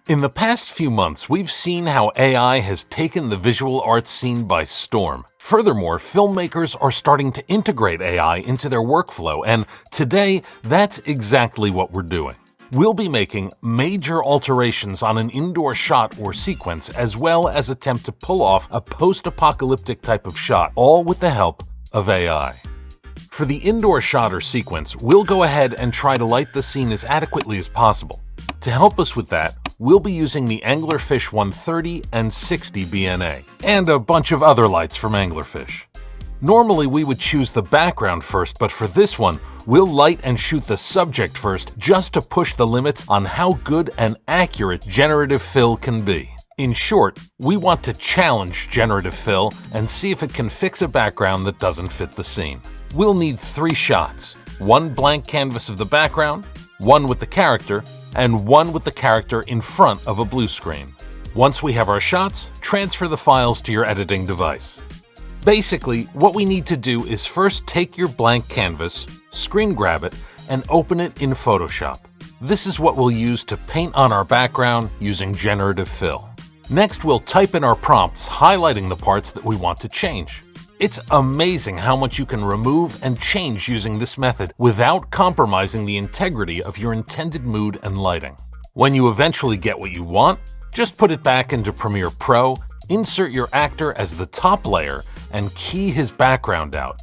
In the past few months, we've seen how AI has taken the visual arts scene by storm. Furthermore, filmmakers are starting to integrate AI into their workflow, and today, that's exactly what we're doing. We'll be making major alterations on an indoor shot or sequence, as well as attempt to pull off a post-apocalyptic type of shot, all with the help of AI. For the indoor shot or sequence, we'll go ahead and try to light the scene as adequately as possible. To help us with that, we'll be using the Anglerfish 130 and 60 BNA, and a bunch of other lights from Anglerfish. Normally we would choose the background first, but for this one, we'll light and shoot the subject first just to push the limits on how good and accurate generative fill can be. In short, we want to challenge generative fill and see if it can fix a background that doesn't fit the scene. We'll need 3 shots, one blank canvas of the background, one with the character, and one with the character in front of a blue screen. Once we have our shots, transfer the files to your editing device. Basically, what we need to do is first take your blank canvas, screen grab it, and open it in Photoshop. This is what we'll use to paint on our background using generative fill. Next, we'll type in our prompts, highlighting the parts that we want to change. It's amazing how much you can remove and change using this method without compromising the integrity of your intended mood and lighting. When you eventually get what you want, just put it back into Premiere Pro, insert your actor as the top layer, and key his background out.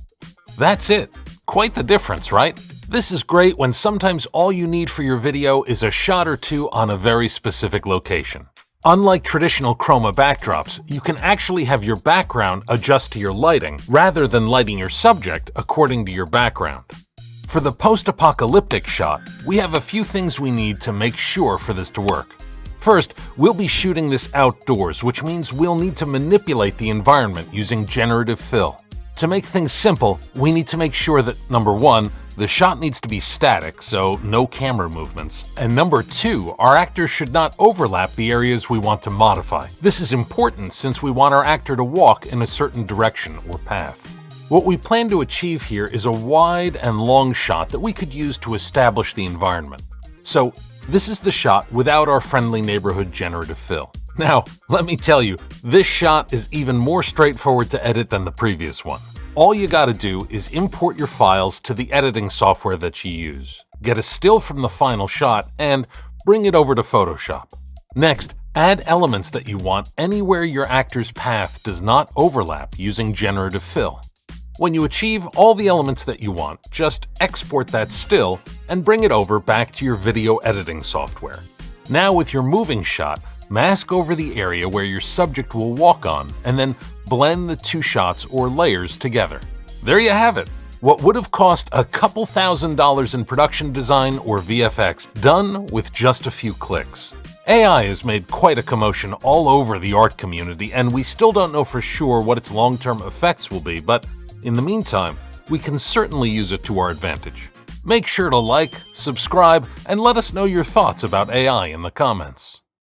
That's it. Quite the difference, right? This is great when sometimes all you need for your video is a shot or two on a very specific location. Unlike traditional chroma backdrops, you can actually have your background adjust to your lighting rather than lighting your subject according to your background. For the post-apocalyptic shot, we have a few things we need to make sure for this to work. First, we'll be shooting this outdoors, which means we'll need to manipulate the environment using generative fill. To make things simple, we need to make sure that, number 1, the shot needs to be static, so no camera movements, and number 2, our actors should not overlap the areas we want to modify. This is important since we want our actor to walk in a certain direction or path. What we plan to achieve here is a wide and long shot that we could use to establish the environment. So, this is the shot without our friendly neighborhood generative fill. Now, let me tell you, this shot is even more straightforward to edit than the previous one. All you gotta do is import your files to the editing software that you use, get a still from the final shot, and bring it over to Photoshop. Next, add elements that you want anywhere your actor's path does not overlap using generative fill. When you achieve all the elements that you want, just export that still and bring it over back to your video editing software. Now with your moving shot, mask over the area where your subject will walk on, and then blend the 2 shots or layers together. There you have it! What would have cost a couple $1,000s in production design or VFX, done with just a few clicks. AI has made quite a commotion all over the art community, and we still don't know for sure what its long-term effects will be, but in the meantime, we can certainly use it to our advantage. Make sure to like, subscribe, and let us know your thoughts about AI in the comments.